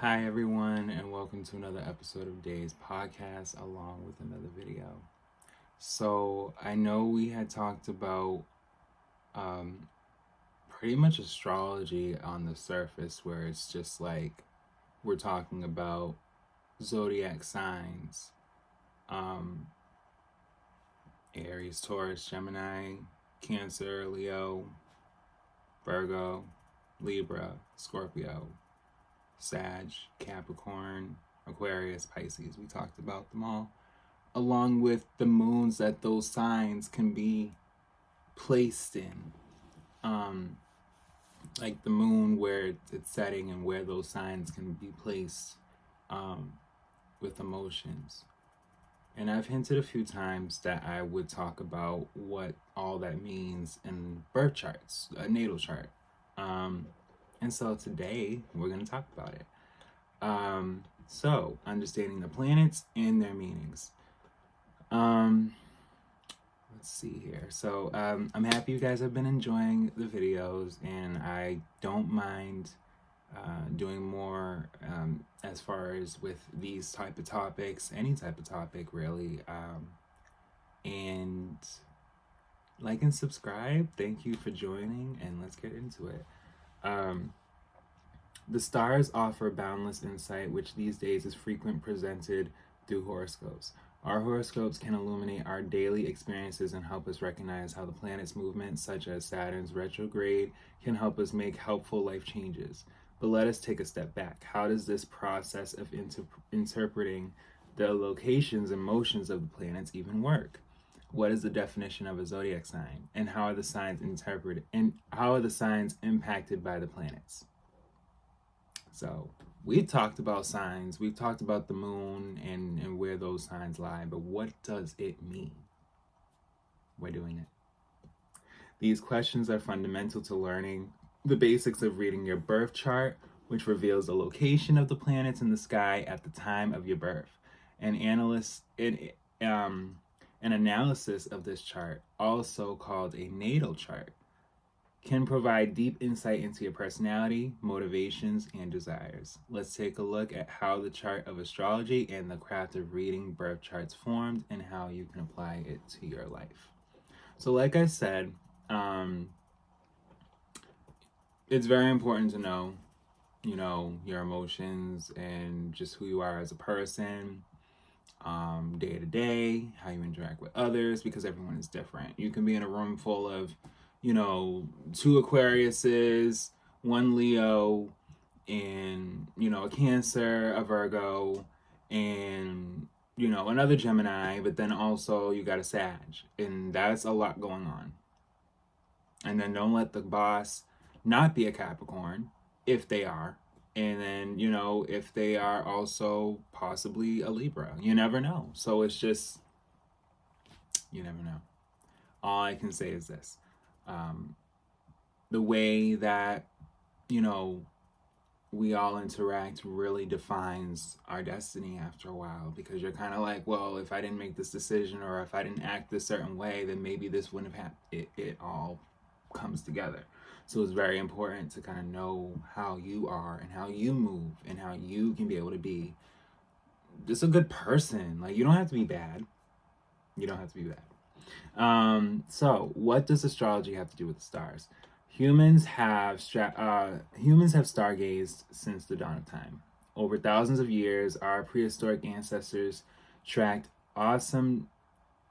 Hi, everyone, and welcome to another episode of Day's podcast, along with another video. So, I know we had talked about um, pretty much astrology on the surface, where it's just like we're talking about zodiac signs, um, Aries, Taurus, Gemini, Cancer, Leo, Virgo, Libra, Scorpio, Sag, Capricorn, Aquarius, Pisces. We talked about them all, along with the moons that those signs can be placed in. Um, like the moon where it's setting and where those signs can be placed um, with emotions. And I've hinted a few times that I would talk about what all that means in birth charts, a natal chart. Um, and so today we're going to talk about it. So, understanding the planets and their meanings. Um, let's see here. So, I'm happy you guys have been enjoying the videos, and I don't mind doing more as far as with these type of topics, any type of topic really. And like and subscribe. Thank you for joining, and let's get into it. Um, The stars offer boundless insight, which these days is frequently presented through horoscopes. Our horoscopes can illuminate our daily experiences and help us recognize how the planets' movements, such as Saturn's retrograde, can help us make helpful life changes. But let us take a step back. How does this process of interpreting the locations and motions of the planets even work? What is the definition of a zodiac sign, and how are the signs interpreted, and how are the signs impacted by the planets? So we've talked about signs, we've talked about the moon and where those signs lie, but what does it mean? We're doing it. These questions are fundamental to learning the basics of reading your birth chart, which reveals the location of the planets in the sky at the time of your birth. An analysis of this chart, also called a natal chart, can provide deep insight into your personality, motivations, and desires. Let's take a look at how the chart of astrology and the craft of reading birth charts formed and how you can apply it to your life. So, like I said, it's very important to know, your emotions and just who you are as a person, day to day, how you interact with others, because everyone is different. You can be in a room full of, two Aquariuses, one Leo, and, a Cancer, a Virgo, and, another Gemini, but then also you got a Sag. And that's a lot going on. And then don't let the boss not be a Capricorn if they are. And then, if they are also possibly a Libra. You never know. So it's just, you never know. All I can say is this. The way that, we all interact really defines our destiny after a while, because you're kind of like, well, if I didn't make this decision or if I didn't act this certain way, then maybe this wouldn't have happened. It all comes together. So it's very important to kind of know how you are and how you move and how you can be able to be just a good person. Like, you don't have to be bad. You don't have to be bad. So what does astrology have to do with the stars? Humans have stargazed since the dawn of time. Over thousands of years, our prehistoric ancestors tracked awesome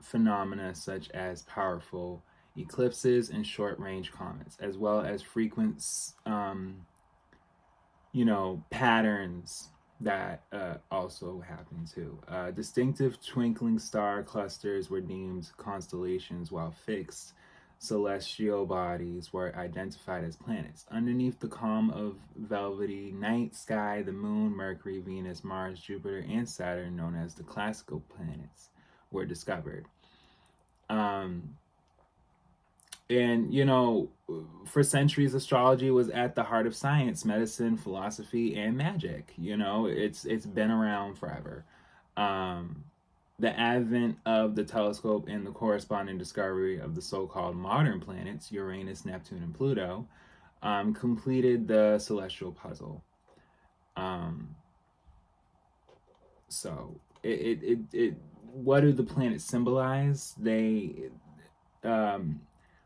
phenomena such as powerful eclipses and short-range comets, as well as frequent, patterns that also happen too. Distinctive twinkling star clusters were deemed constellations, while fixed celestial bodies were identified as planets. Underneath the calm of velvety night sky, the moon, Mercury, Venus, Mars, Jupiter, and Saturn, known as the classical planets, were discovered. And, for centuries, astrology was at the heart of science, medicine, philosophy, and magic. It's been around forever. The advent of the telescope and the corresponding discovery of the so-called modern planets, Uranus, Neptune, and Pluto, completed the celestial puzzle. So it what do the planets symbolize? Um,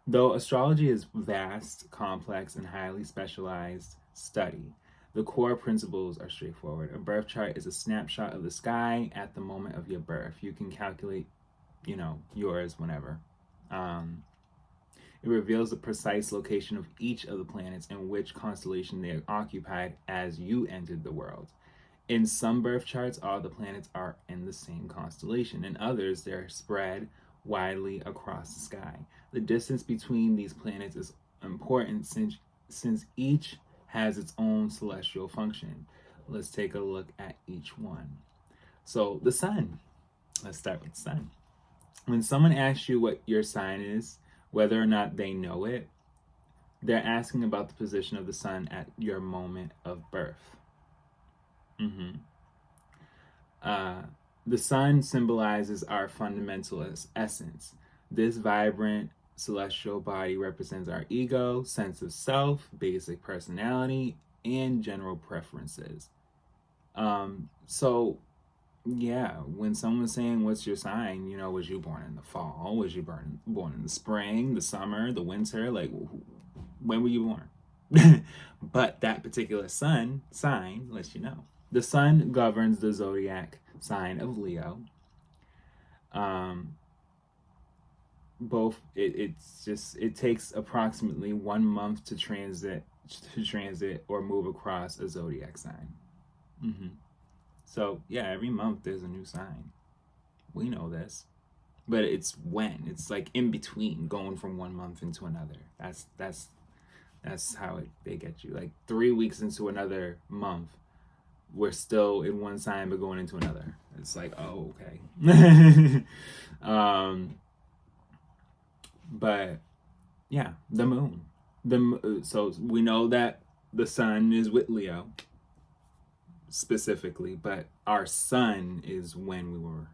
though astrology is vast, complex, and highly specialized study, the core principles are straightforward. A birth chart is a snapshot of the sky at the moment of your birth. You can calculate, yours whenever. Um, it reveals the precise location of each of the planets and which constellation they occupied as you entered the world. In some birth charts, all the planets are in the same constellation. In others, they're spread widely across the sky. The distance between these planets is important since each has its own celestial function. Let's take a look at each one. So, the sun. Let's start with the sun. When someone asks you what your sign is, whether or not they know it, they're asking about the position of the sun at your moment of birth. Mm-hmm. Uh, the sun symbolizes our fundamental essence. This vibrant celestial body represents our ego, sense of self, basic personality, and general preferences. So yeah, when someone's saying, "What's your sign?" Was you born in the fall? Was you born in the spring, the summer, the winter? Like, when were you born? But that particular sign lets you know. The sun governs the zodiac sign of Leo. Um, it takes approximately 1 month to transit or move across a zodiac sign. Mm-hmm. So yeah, every month there's a new sign. We know this, but it's like in between, going from 1 month into another. That's how they get you. Like 3 weeks into another month, we're still in one sign but going into another. It's like, oh, okay. But yeah, the moon. So we know that the sun is with Leo specifically, but our sun is when we were,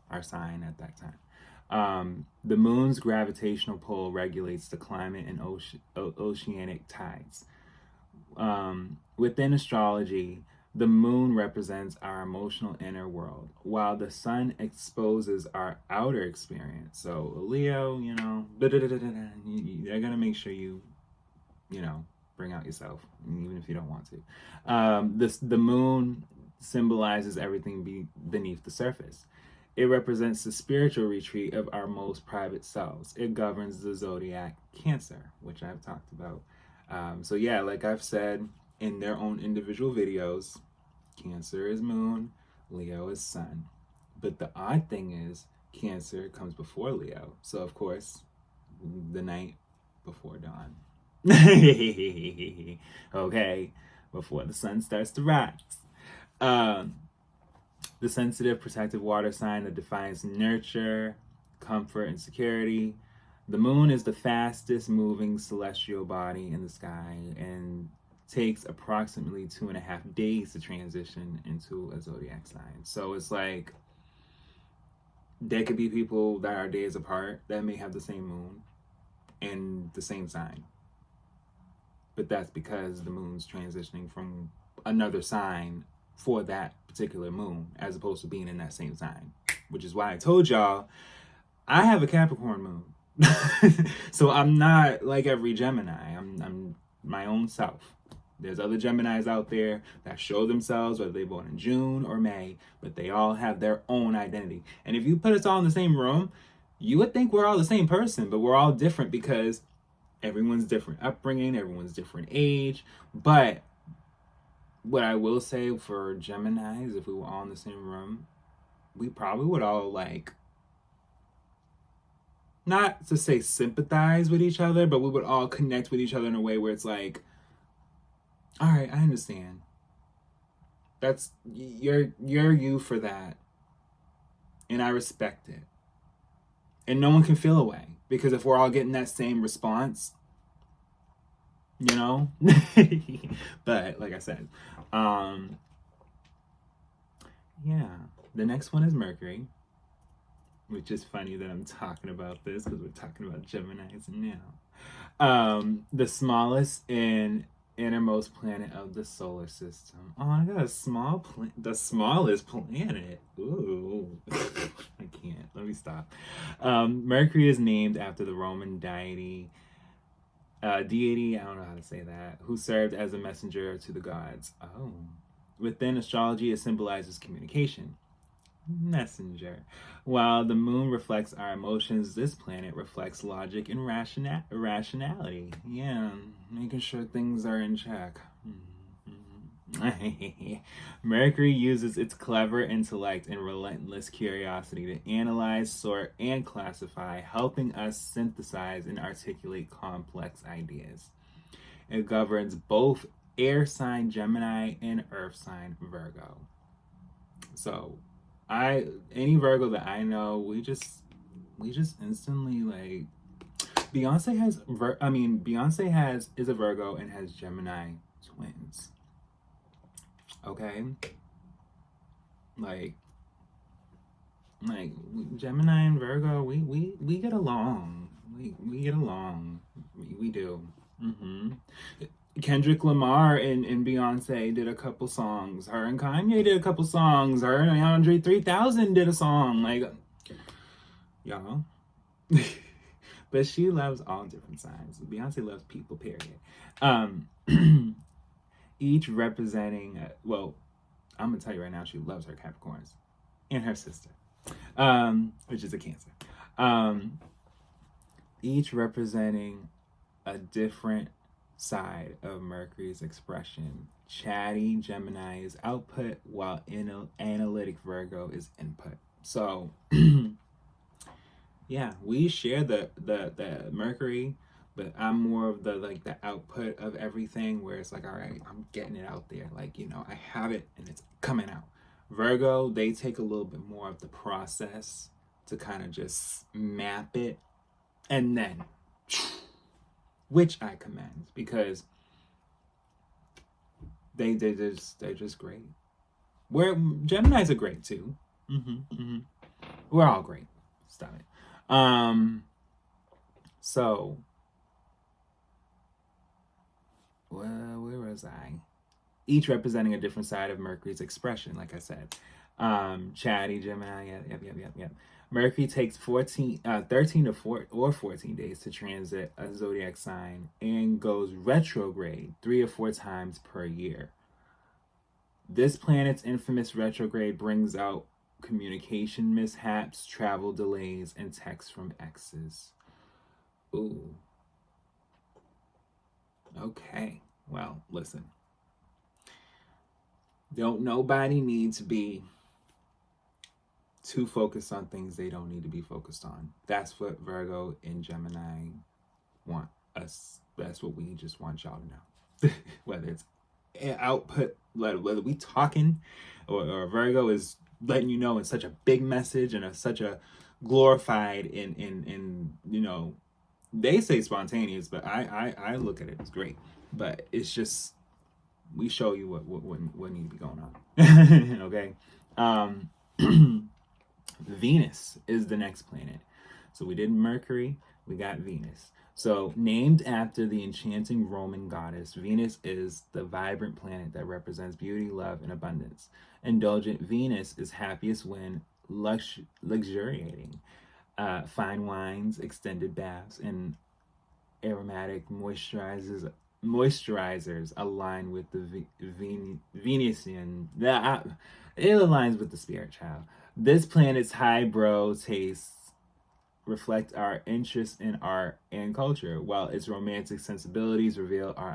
our sign at that time. The moon's gravitational pull regulates the climate and oceanic tides. Within astrology, the moon represents our emotional inner world, while the sun exposes our outer experience. So, Leo, they're going to make sure you bring out yourself, even if you don't want to. The moon symbolizes everything beneath the surface. It represents the spiritual retreat of our most private selves. It governs the zodiac Cancer, which I've talked about. So yeah, like I've said in their own individual videos, Cancer is moon, Leo is sun. But the odd thing is, Cancer comes before Leo. So of course, the night before dawn. Okay, before the sun starts to rise. The sensitive, protective water sign that defines nurture, comfort, and security. The moon is the fastest moving celestial body in the sky and takes approximately 2.5 days to transition into a zodiac sign. So it's like there could be people that are days apart that may have the same moon and the same sign. But that's because the moon's transitioning from another sign for that particular moon as opposed to being in that same sign, which is why I told y'all I have a Capricorn moon. So I'm not like every Gemini. I'm my own self. There's other Geminis out there that show themselves, whether they're born in June or May, but they all have their own identity. And if you put us all in the same room, you would think we're all the same person, but we're all different because everyone's different upbringing, everyone's different age. But what I will say for Geminis, if we were all in the same room, we probably would all not to say sympathize with each other, but we would all connect with each other in a way where it's like, all right, I understand. That's you're you for that. And I respect it. And no one can feel away. Because if we're all getting that same response, but like I said, yeah, the next one is Mercury, which is funny that I'm talking about this because we're talking about Geminis now. The smallest and innermost planet of the solar system. Oh, I got a the smallest planet. Ooh, I can't. Let me stop. Mercury is named after the Roman deity. I don't know how to say that. Who served as a messenger to the gods. Oh, within astrology, it symbolizes communication. Messenger. While the moon reflects our emotions, this planet reflects logic and rationality. Yeah, making sure things are in check. Mercury uses its clever intellect and relentless curiosity to analyze, sort, and classify, helping us synthesize and articulate complex ideas. It governs both air sign Gemini and earth sign Virgo. So, any Virgo that I know, we just instantly like Beyonce has is a Virgo and has Gemini twins. Okay? Like like Gemini and Virgo, we get along. We get along. We do. Mm-hmm. Kendrick Lamar and Beyonce did a couple songs. Her and Kanye did a couple songs. Her and Andre 3000 did a song. Like, y'all. But she loves all different signs. Beyonce loves people, period. Um, each representing, well, I'm going to tell you right now, she loves her Capricorns and her sister, which is a Cancer. Each representing a different side of Mercury's expression. Chatty Gemini is output, while analytic Virgo is input. So, yeah, we share the Mercury, but I'm more of the output of everything, where it's like, all right, I'm getting it out there. Like, I have it and it's coming out. Virgo, they take a little bit more of the process to kind of just map it, and then, which I commend, because they're just great. Geminis are great too. We're all great. Stop it. So, well, where was I? Each representing a different side of Mercury's expression, like I said. Chatty Gemini, yep. Mercury takes 13 to 14 days to transit a zodiac sign and goes retrograde 3 or 4 times per year. This planet's infamous retrograde brings out communication mishaps, travel delays, and texts from exes. Ooh. Okay. Well, listen. Don't nobody need to be too focused on things they don't need to be focused on. That's what Virgo and Gemini want us. That's what we just want y'all to know. Whether it's output, whether we talking, or Virgo is letting you know in such a big message and such a glorified in they say spontaneous, but I look at it as great. But it's just, we show you what need to be going on. Okay. Venus is the next planet. So we did Mercury, we got Venus. So, named after the enchanting Roman goddess, Venus is the vibrant planet that represents beauty, love, and abundance. Indulgent Venus is happiest when luxuriating. Fine wines, extended baths, and aromatic moisturizers align with the Venusian. It aligns with the spirit, child. This planet's highbrow tastes reflect our interest in art and culture, while its romantic sensibilities reveal our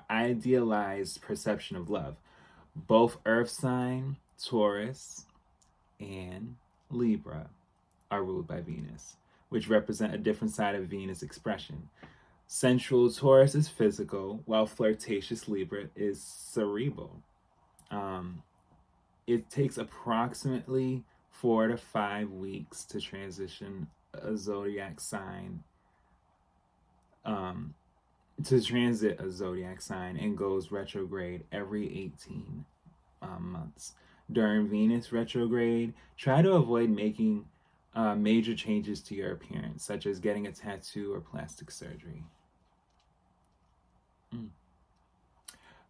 idealized perception of love. Both Earth sign, Taurus, and Libra are ruled by Venus, which represent a different side of Venus expression. Sensual Taurus is physical, while flirtatious Libra is cerebral. It takes approximately 4 to 5 weeks to transition a zodiac sign, to transit a zodiac sign, and goes retrograde every 18 months. During Venus retrograde, try to avoid making major changes to your appearance, such as getting a tattoo or plastic surgery. Mm.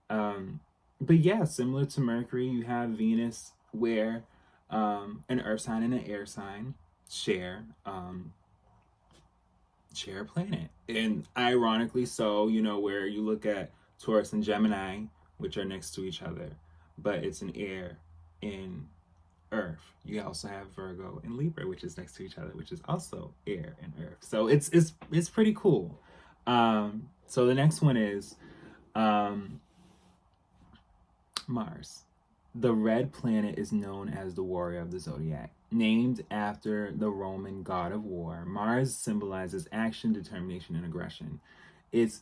Um, but yeah, similar to Mercury, you have Venus, where an Earth sign and an air sign share share a planet, and ironically, so where you look at Taurus and Gemini, which are next to each other, but it's an air in Earth. You also have Virgo and Libra, which is next to each other, which is also air and Earth. So it's pretty cool. So the next one is um, Mars. The red planet is known as the warrior of the zodiac. Named after the Roman god of war, Mars symbolizes action, determination, and aggression. Its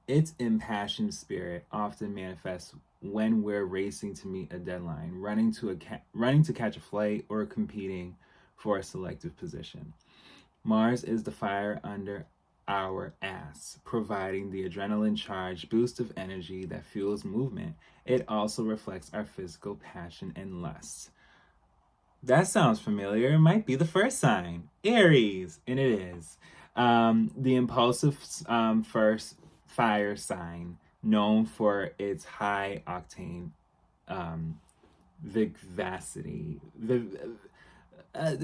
its impassioned spirit often manifests when we're racing to meet a deadline, running to catch a flight, or competing for a selective position. Mars is the fire under our ass, providing the adrenaline charged boost of energy that fuels movement. It also reflects our physical passion and lust. That sounds familiar. It might be the first sign, Aries, and it is. The impulsive first fire sign, known for its high octane vivacity. Uh,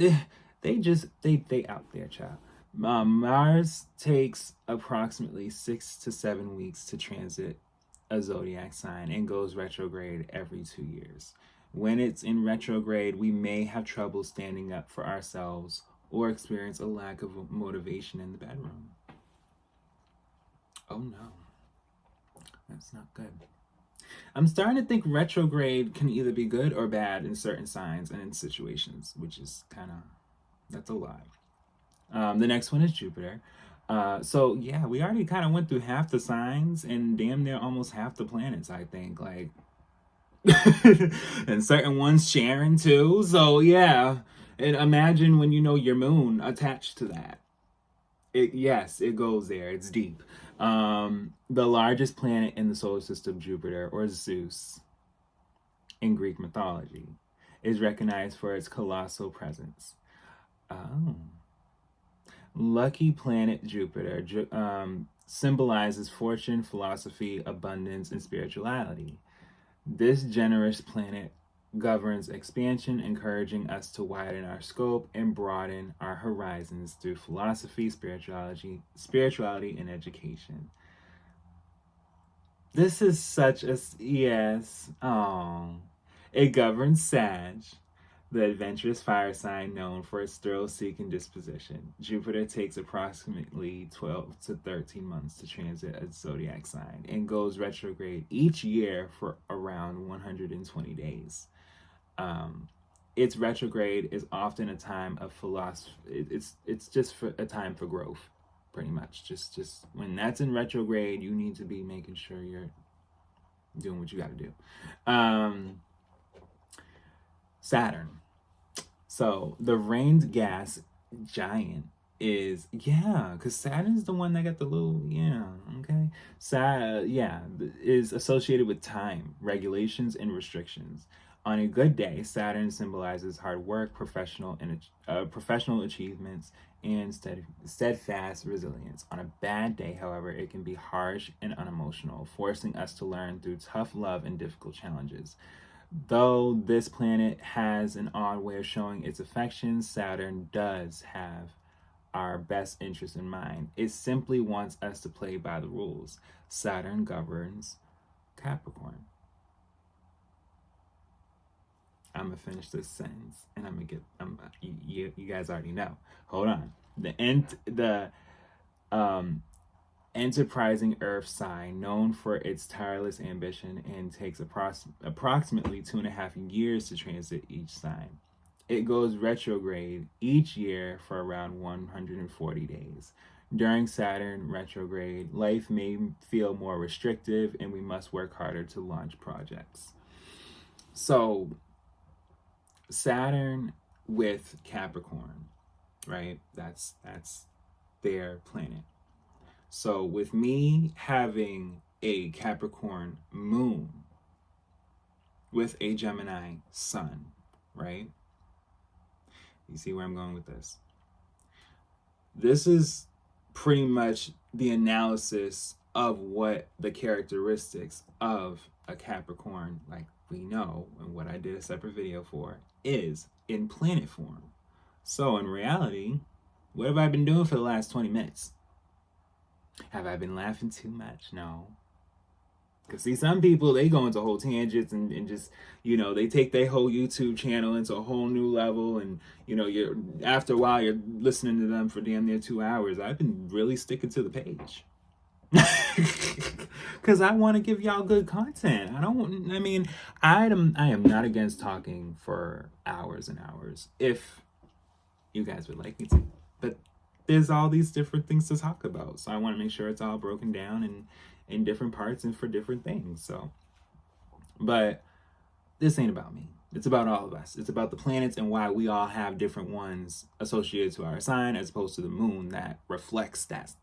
they out there, child. Mars takes approximately 6 to 7 weeks to transit a zodiac sign and goes retrograde every 2 years. When it's in retrograde, we may have trouble standing up for ourselves or experience a lack of motivation in the bedroom. Oh no, that's not good. I'm starting to think retrograde can either be good or bad in certain signs and in situations, which is kind of, that's a lie. The next one is Jupiter. So yeah, we already kind of went through half the signs and damn near almost half the planets, I think. Like, and certain ones sharing too. So yeah, and imagine when you know your moon attached to that. Yes, it goes there. It's deep. The largest planet in the solar system, Jupiter, or Zeus in Greek mythology, is recognized for its colossal presence. Oh. Lucky planet Jupiter symbolizes fortune, philosophy, abundance, and spirituality. This generous planet governs expansion, encouraging us to widen our scope and broaden our horizons through philosophy, spirituality, and education. This is such a yes. Oh, it governs Sag, the adventurous fire sign known for its thrill-seeking disposition. Jupiter takes approximately 12 to 13 months to transit a zodiac sign and goes retrograde each year for around 120 days. Its retrograde is often a time of philosophy. It's just for a time for growth, pretty much. Just when that's in retrograde, you need to be making sure you're doing what you got to do. Saturn. So the rained gas giant is, yeah, because Saturn's the one that got the little, yeah, okay. Yeah, is associated with time, regulations, and restrictions. On a good day, Saturn symbolizes hard work, professional achievements, and steadfast resilience. On a bad day, however, it can be harsh and unemotional, forcing us to learn through tough love and difficult challenges. Though this planet has an odd way of showing its affections, Saturn does have our best interest in mind. It simply wants us to play by the rules. Saturn governs Capricorn. I'm gonna finish this sentence, and I'm gonna get. You guys already know. Hold on. The um enterprising Earth sign, known for its tireless ambition and takes approximately 2.5 years to transit each sign. It goes retrograde each year for around 140 days. During Saturn retrograde, life may feel more restrictive and we must work harder to launch projects. So, Saturn with Capricorn, right? That's their planet. So with me having a Capricorn moon with a Gemini sun, right? You see where I'm going with this? This is pretty much the analysis of what the characteristics of a Capricorn, like we know, and what I did a separate video for, is in planet form. So in reality, what have I been doing for the last 20 minutes? Have I been laughing too much? No. Because see, some people, they go into whole tangents and just, they take their whole YouTube channel into a whole new level. And, you're after a while, you're listening to them for damn near 2 hours. I've been really sticking to the page. Because I want to give y'all good content. I am not against talking for hours and hours if you guys would like me to. But there's all these different things to talk about. So I want to make sure it's all broken down and in different parts and for different things. So, but this ain't about me. It's about all of us. It's about the planets and why we all have different ones associated to our sign as opposed to the moon that reflects that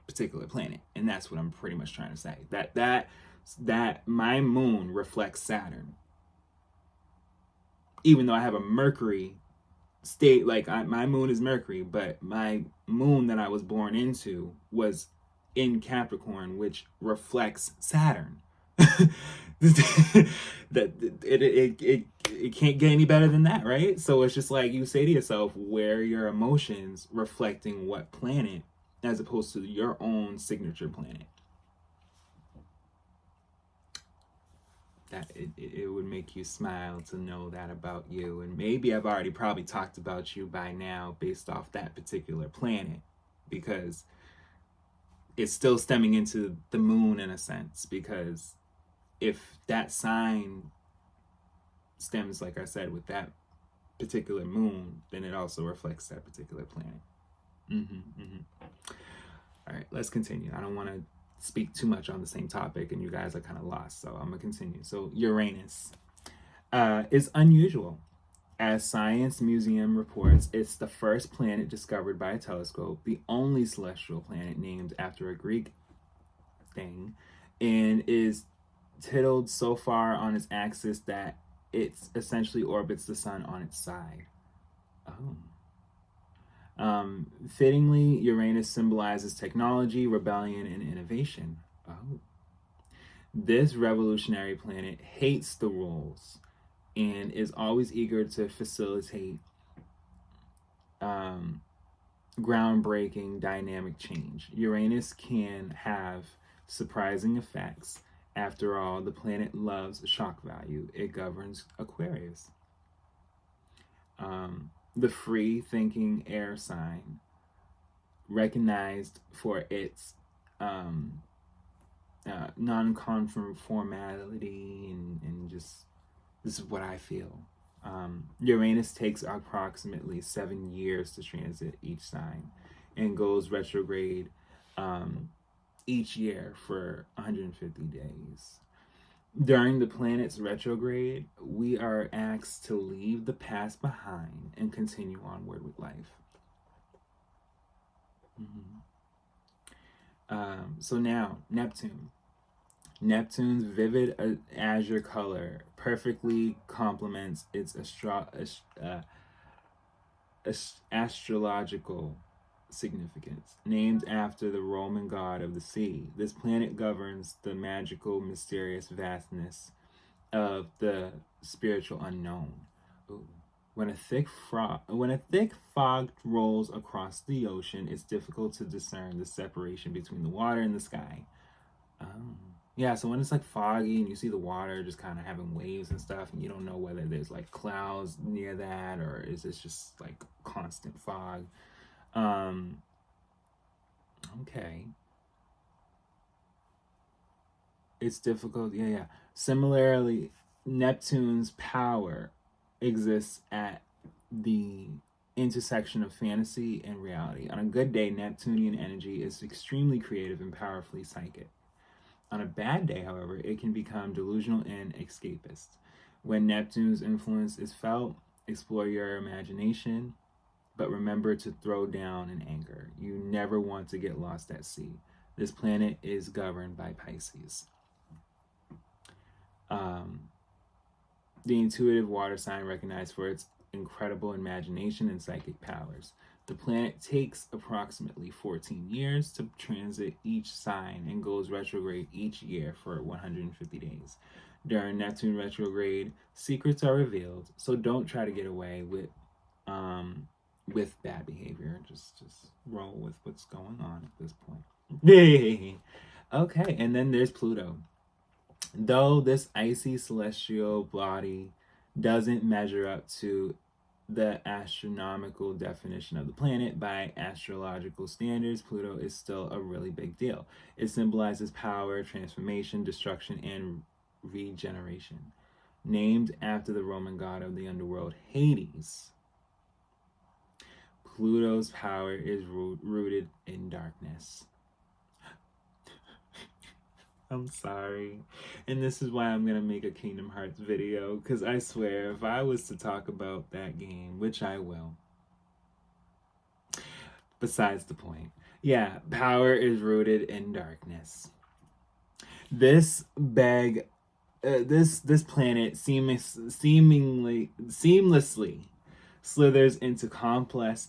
particular planet. And that's what I'm pretty much trying to say. That my moon reflects Saturn. Even though I have a Mercury state, like my moon is Mercury, but my moon that I was born into was in Capricorn, which reflects Saturn. That it can't get any better than that, right? So it's just like you say to yourself, where are your emotions reflecting what planet, as opposed to your own signature planet? That it would make you smile to know that about you. And maybe I've already probably talked about you by now based off that particular planet, because it's still stemming into the moon in a sense, because if that sign stems, like I said, with that particular moon, then it also reflects that particular planet. All right, let's continue. I don't want to speak too much on the same topic and you guys are kind of lost, so I'm gonna continue. So Uranus is unusual. As Science Museum reports, it's the first planet discovered by a telescope, the only celestial planet named after a Greek thing, and is titled so far on its axis that it essentially orbits the sun on its side. Fittingly, Uranus symbolizes technology, rebellion, and innovation. This revolutionary planet hates the rules and is always eager to facilitate groundbreaking dynamic change. Uranus can have surprising effects. After all, the planet loves shock value. It governs Aquarius, the free-thinking air sign, recognized for its non-conformality and just, this is what I feel. Uranus takes approximately 7 years to transit each sign and goes retrograde each year for 150 days. During the planet's retrograde, we are asked to leave the past behind and continue onward with life. So now, Neptune. Neptune's vivid azure color perfectly complements its astrological significance. Named after the Roman god of the sea, this planet governs the magical, mysterious vastness of the spiritual unknown. Ooh. When a thick fog rolls across the ocean, it's difficult to discern the separation between the water and the sky. Yeah, so when it's like foggy and you see the water just kind of having waves and stuff, and you don't know whether there's like clouds near that or is this just like constant fog. Okay. It's difficult. Yeah. Similarly, Neptune's power exists at the intersection of fantasy and reality. On a good day, Neptunian energy is extremely creative and powerfully psychic. On a bad day, however, it can become delusional and escapist. When Neptune's influence is felt, explore your imagination, but remember to throw down an anchor. You never want to get lost at sea. This planet is governed by Pisces. The intuitive water sign recognized for its incredible imagination and psychic powers. The planet takes approximately 14 years to transit each sign and goes retrograde each year for 150 days. During Neptune retrograde, secrets are revealed, so don't try to get away um, with bad behavior. Just roll with what's going on at this point. Okay, and then there's Pluto. Though this icy celestial body doesn't measure up to the astronomical definition of the planet by astrological standards, Pluto is still a really big deal. It symbolizes power, transformation, destruction, and regeneration. Named after the Roman god of the underworld, Hades, Pluto's power is rooted in darkness. I'm sorry. And this is why I'm going to make a Kingdom Hearts video, because I swear, if I was to talk about that game, which I will, besides the point. Yeah, power is rooted in darkness. This planet seamlessly slithers into complex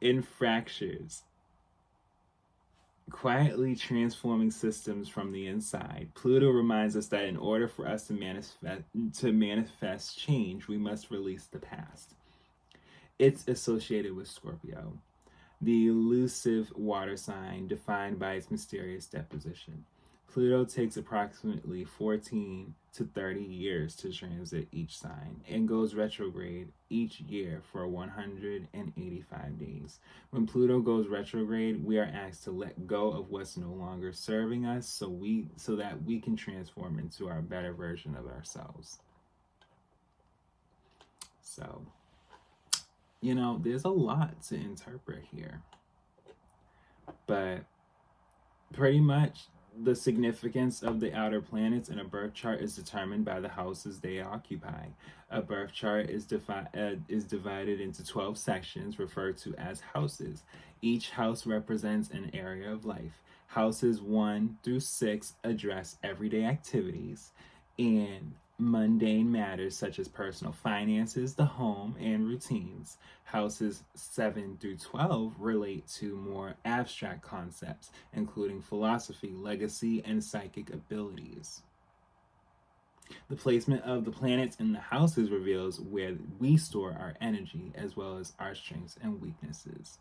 infractures, quietly transforming systems from the inside. Pluto reminds us that in order for us to manifest change, we must release the past. It's associated with Scorpio, the elusive water sign defined by its mysterious deposition. Pluto takes approximately 14 to 30 years to transit each sign and goes retrograde each year for 185 days. When Pluto goes retrograde, we are asked to let go of what's no longer serving us so that we can transform into our better version of ourselves. So, there's a lot to interpret here. But pretty much the significance of the outer planets in a birth chart is determined by the houses they occupy. A birth chart is divided into 12 sections referred to as houses. Each house represents an area of life. Houses 1 through 6 address everyday activities and mundane matters such as personal finances, the home, and routines. Houses 7 through 12 relate to more abstract concepts, including philosophy, legacy, and psychic abilities. The placement of the planets in the houses reveals where we store our energy, as well as our strengths and weaknesses.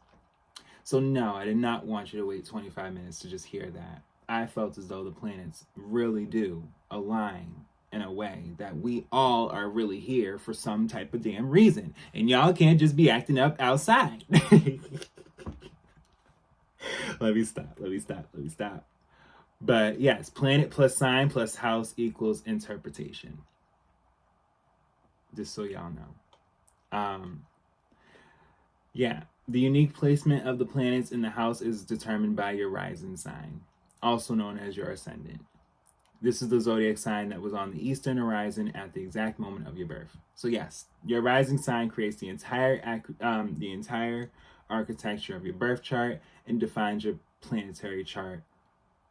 So no, I did not want you to wait 25 minutes to just hear that. I felt as though the planets really do align in a way that we all are really here for some type of damn reason. And y'all can't just be acting up outside. Let me stop. But yes, planet plus sign plus house equals interpretation. Just so y'all know. Yeah, the unique placement of the planets in the house is determined by your rising sign, also known as your ascendant. This is the zodiac sign that was on the eastern horizon at the exact moment of your birth. So yes, your rising sign creates the entire architecture of your birth chart and defines your planetary chart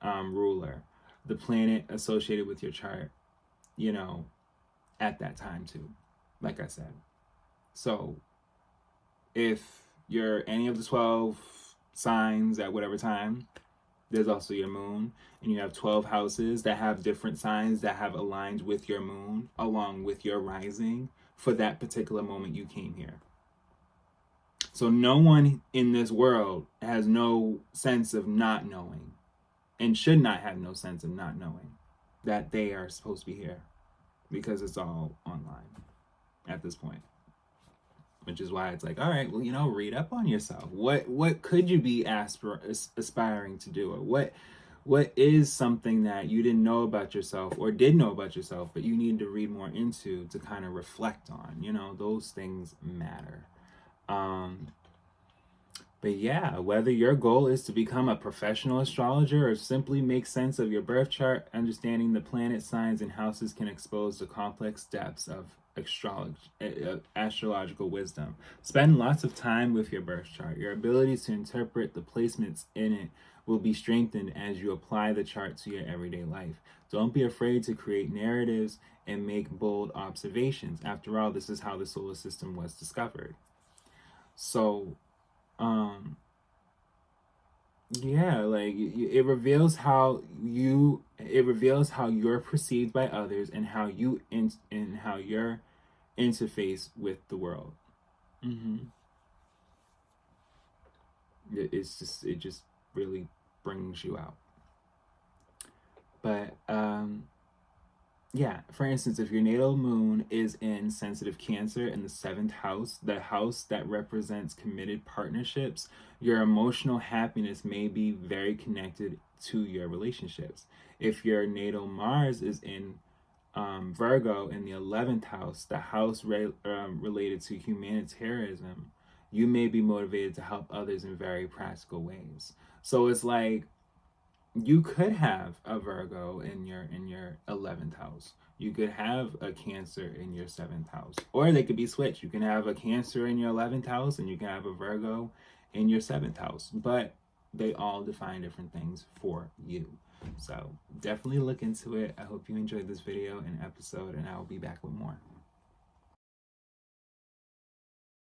ruler, the planet associated with your chart, at that time too, like I said. So if you're any of the 12 signs at whatever time, there's also your moon, and you have 12 houses that have different signs that have aligned with your moon along with your rising for that particular moment you came here. So no one in this world has no sense of not knowing, and should not have no sense of not knowing that they are supposed to be here, because it's all online at this point. Which is why it's like, all right, well, read up on yourself. What could you be aspiring to do? Or what is something that you didn't know about yourself or did know about yourself, but you need to read more into to kind of reflect on? Those things matter. But yeah, whether your goal is to become a professional astrologer or simply make sense of your birth chart, understanding the planet signs and houses can expose the complex depths of astrological wisdom. Spend lots of time with your birth chart. Your ability to interpret the placements in it will be strengthened as you apply the chart to your everyday life. Don't be afraid to create narratives and make bold observations. After all, this is how the solar system was discovered. So, yeah, like it reveals how you're perceived by others and how and how you're interface with the world. Mm-hmm. It just really brings you out. But yeah, for instance, if your natal moon is in sensitive Cancer in the seventh house, the house that represents committed partnerships, your emotional happiness may be very connected to your relationships. If your natal Mars is in Virgo in the 11th house, the house related to humanitarianism, you may be motivated to help others in very practical ways. So it's like you could have a Virgo in your 11th house. You could have a Cancer in your 7th house. Or they could be switched. You can have a Cancer in your 11th house and you can have a Virgo in your 7th house. But they all define different things for you. So definitely look into it. I hope you enjoyed this video and episode, and I will be back with more.